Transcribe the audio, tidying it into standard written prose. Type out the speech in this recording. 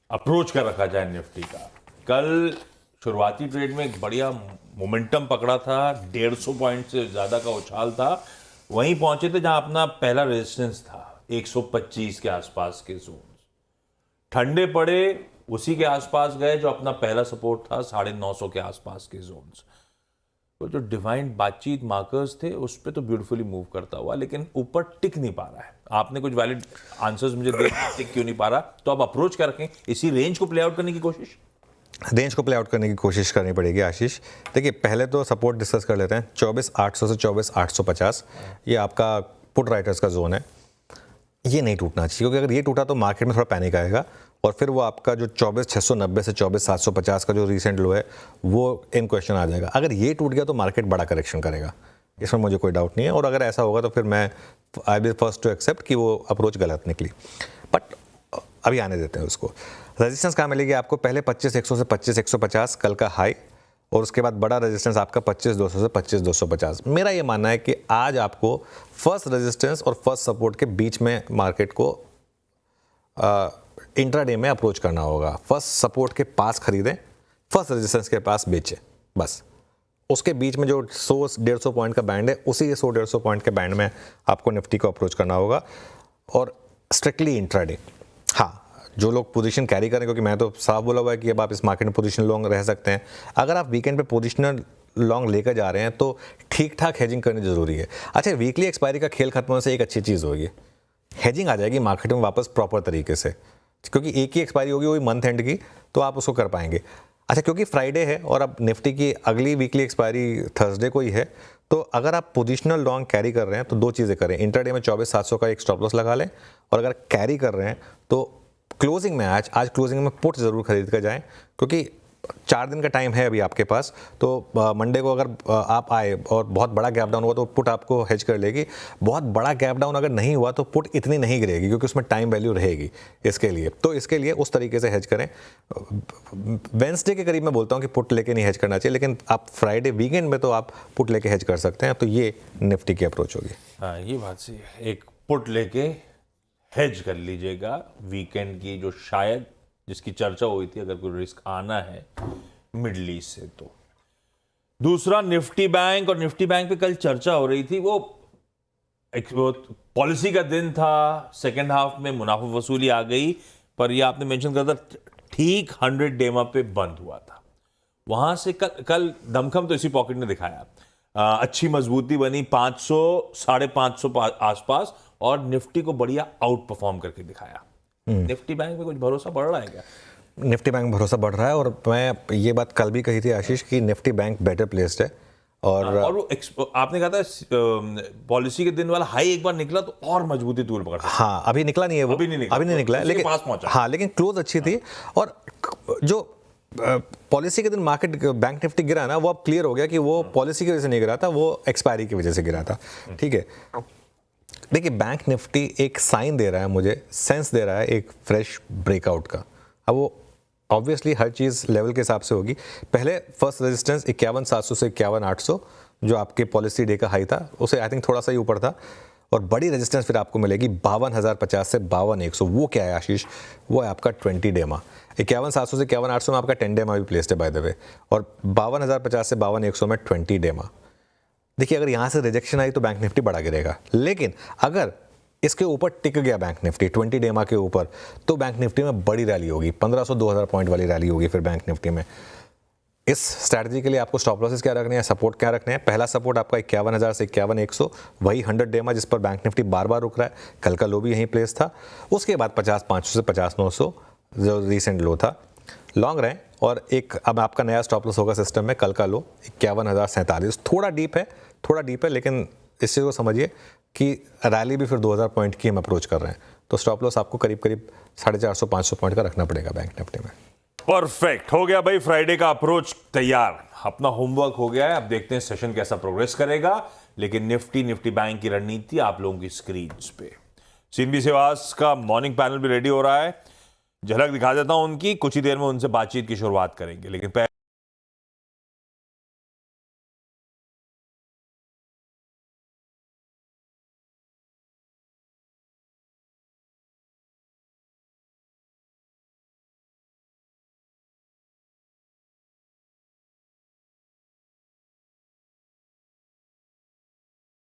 Approach कर रखा जाए निफ्टी का। कल शुरुआती ट्रेड में एक बढ़िया मोमेंटम पकड़ा था, 150 पॉइंट से ज़्यादा का उछाल था। वहीं पहुंचे थे जहां अपना पहला रेजिस्टेंस था 125 के आसपास के जोन। ठंडे पड़े, उसी के आसपास गए जो अपना पहला सपोर्ट था 950 के आसपास के जोन्स। तो जो डिवाइन बातचीत मार्कर्स थे उस पर तो ब्यूटीफुली मूव करता हुआ, लेकिन ऊपर टिक नहीं पा रहा है। आपने कुछ वैलिड आंसर्स मुझे दिए, टिक क्यों नहीं पा रहा, तो आप अप्रोच कर रखें इसी रेंज को प्ले आउट करने की कोशिश। रेंज को प्ले आउट करने की कोशिश करनी पड़ेगी आशीष। देखिए, पहले तो सपोर्ट डिस्कस कर लेते हैं। 24,800 से 24,850 ये आपका पुट राइटर्स का जोन है। ये नहीं टूटना चाहिए, क्योंकि अगर ये टूटा तो मार्केट में थोड़ा पैनिक आएगा और फिर वो आपका जो 24,690 से 24,750 का जो रिसेंट लो है वो इन क्वेश्चन आ जाएगा। अगर ये टूट गया तो मार्केट बड़ा करेक्शन करेगा, इसमें मुझे कोई डाउट नहीं है। और अगर ऐसा होगा तो फिर मैं I will first to accept कि वो अप्रोच गलत निकली, बट अभी आने देते हैं उसको। रेजिस्टेंस कहाँ मिलेगी आपको? पहले 25,100 से 25,150 कल का हाई, और उसके बाद बड़ा रेजिस्टेंस आपका 25,200 से 25,250। मेरा ये मानना है कि आज आपको फर्स्ट रेजिस्टेंस और फर्स्ट सपोर्ट के बीच में मार्केट को इंट्राडे में अप्रोच करना होगा। फर्स्ट सपोर्ट के पास खरीदें, फर्स्ट रेजिस्टेंस के पास बेचें, बस। उसके बीच में जो 100-150 पॉइंट का बैंड है, उसी 100-150 पॉइंट के बैंड में आपको निफ्टी को अप्रोच करना होगा, और स्ट्रिक्टली इंट्राडे। हाँ, जो लोग पोजीशन कैरी करें, क्योंकि मैं तो साफ बोला हुआ है कि अब आप इस मार्केट में पोजीशन लॉन्ग रह सकते हैं। अगर आप वीकेंड पे पोजीशनल लॉन्ग लेकर जा रहे हैं तो ठीक ठाक हेजिंग करनी जरूरी है। अच्छा, वीकली एक्सपायरी का खेल खत्म होने से एक अच्छी चीज़ होगी, हेजिंग आ जाएगी मार्केट में वापस प्रॉपर तरीके से, क्योंकि एक ही एक्सपायरी होगी वही मंथ एंड की, तो आप उसको कर पाएंगे। अच्छा, क्योंकि फ्राइडे है और अब निफ्टी की अगली वीकली एक्सपायरी थर्सडे को ही है, तो अगर आप पोजिशनल लॉन्ग कैरी कर रहे हैं तो दो चीज़ें करें। इंटरडे में 24,700 का एक स्टॉप लॉस लगा लें, और अगर कैरी कर रहे हैं तो क्लोजिंग में आज क्लोजिंग में पुट ज़रूर खरीद कर जाएं, क्योंकि 4 दिन का टाइम है अभी आपके पास। तो मंडे को अगर आप आए और बहुत बड़ा गैप डाउन हुआ तो पुट आपको हेज कर लेगी। बहुत बड़ा गैप डाउन अगर नहीं हुआ तो पुट इतनी नहीं गिरेगी, क्योंकि उसमें टाइम वैल्यू रहेगी इसके लिए। तो इसके लिए उस तरीके से हेज करें। वेंसडे के करीब मैं बोलता हूँ कि पुट लेके नहीं हेज करना चाहिए, लेकिन आप फ्राइडे वीकेंड में तो आप पुट लेके हेज कर सकते हैं। तो ये निफ्टी की अप्रोच होगी। हाँ, ये बात सही है, एक पुट लेके हेज कर लीजिएगा वीकेंड की, जो शायद जिसकी चर्चा हुई थी, अगर कोई रिस्क आना है मिडल ईस्ट से। तो दूसरा निफ्टी बैंक, और निफ्टी बैंक पे कल चर्चा हो रही थी, वो पॉलिसी का दिन था, सेकेंड हाफ में मुनाफा वसूली आ गई, पर ये आपने मेंशन करा था ठीक 100 डेमा पे बंद हुआ था। वहां से कल दमखम तो इसी पॉकेट ने दिखाया। अच्छी मजबूती बनी 500 550 आसपास, और निफ्टी को बढ़िया आउट परफॉर्म करके दिखाया। निफ्टी बैंक में कुछ भरोसा बढ़ रहा है क्या? निफ्टी बैंक भरोसा बढ़ रहा है, और मैं ये बात कल भी कही थी आशीष कि निफ्टी बैंक बेटर प्लेस्ड है। और वो आपने कहा था पॉलिसी के दिन वाला हाई एक बार निकला तो और मजबूती तूल पकड़ सकता। हाँ, अभी निकला नहीं है वो, अभी नहीं निकला, लेकिन पास पहुंचा। हाँ, लेकिन क्लोज अच्छी थी। और जो पॉलिसी के दिन मार्केट बैंक निफ्टी गिरा ना, वो अब क्लियर हो गया कि वो पॉलिसी की वजह से नहीं गिरा था, वो एक्सपायरी की वजह से गिरा था। ठीक है, देखिए, बैंक निफ्टी एक साइन दे रहा है, मुझे सेंस दे रहा है एक फ्रेश ब्रेकआउट का। अब वो ऑब्वियसली हर चीज़ लेवल के हिसाब से होगी। पहले फर्स्ट रेजिस्टेंस 51,700 से 51,800 जो आपके पॉलिसी डे का हाई था, उसे आई थिंक थोड़ा सा ही ऊपर था। और बड़ी रेजिस्टेंस फिर आपको मिलेगी 52,050 से 52,100। वो क्या है आशीष? वो है आपका 20 डेमा। 51,700 से 51,800 में आपका 10 डेमा भी प्लेस्ड है बाय द वे, और 52,050 से 52,100 में 20 डेमा। देखिए, अगर यहाँ से रिजेक्शन आई तो बैंक निफ्टी बड़ा गिरेगा, लेकिन अगर इसके ऊपर टिक गया बैंक निफ्टी 20 डेमा के ऊपर, तो बैंक निफ्टी में बड़ी रैली होगी, 1,500-2,000 पॉइंट वाली रैली होगी फिर बैंक निफ्टी में। इस स्ट्रैटेजी के लिए आपको स्टॉप लॉसेस क्या रखने हैं, सपोर्ट क्या रखने हैं? पहला सपोर्ट आपका 51,000 से 51,100, वही 100 डेमा जिस पर बैंक निफ्टी बार बार रुक रहा है। कल का लो भी यहीं प्लेस था। उसके बाद 50,500 से 50,900 जो रिसेंट लो था। लॉन्ग रहें, और एक अब आपका नया स्टॉप लॉस होगा सिस्टम में। कल का लो 51,047, थोड़ा डीप है, लेकिन इस चीज़ को समझिए कि रैली भी फिर 2,000 पॉइंट की हम अप्रोच कर रहे हैं, तो स्टॉप लॉस आपको करीब 450-500 पॉइंट का रखना पड़ेगा बैंक निफ्टी में। परफेक्ट हो गया भाई, फ्राइडे का अप्रोच तैयार, अपना होमवर्क हो गया है। अब देखते हैं सेशन कैसा प्रोग्रेस करेगा, लेकिन निफ्टी बैंक की रणनीति आप लोगों की स्क्रीन पे। सिंबी सेवास का मॉर्निंग पैनल भी रेडी हो रहा है, झलक दिखा देता हूं उनकी, कुछ ही देर में उनसे बातचीत की शुरुआत करेंगे, लेकिन